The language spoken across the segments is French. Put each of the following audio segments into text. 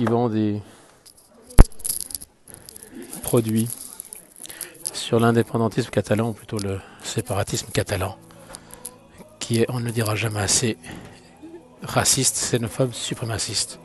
qui vend des produits sur l'indépendantisme catalan, ou plutôt le séparatisme catalan, qui est, on ne le dira jamais assez, raciste, xénophobe, suprémaciste.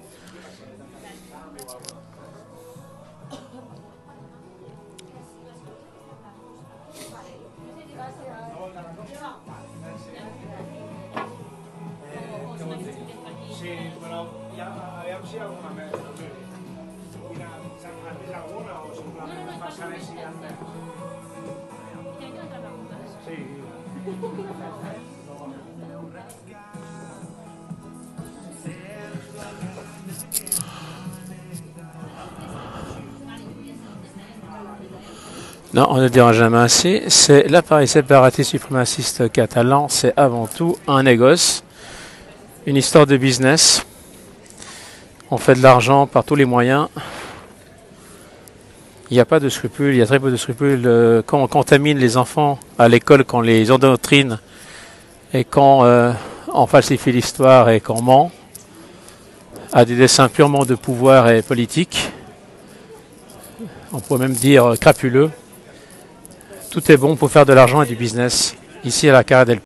Non, on ne le dira jamais assez. C'est l'appareil séparatiste suprémaciste catalan, c'est avant tout un négoce, une histoire de business. On fait de l'argent par tous les moyens. Il n'y a pas de scrupules, il y a très peu de scrupules. Quand on contamine les enfants à l'école, quand on les endoctrine et quand on falsifie l'histoire et qu'on ment à des desseins purement de pouvoir et politique, on pourrait même dire crapuleux, tout est bon pour faire de l'argent et du business. Ici à la Cara del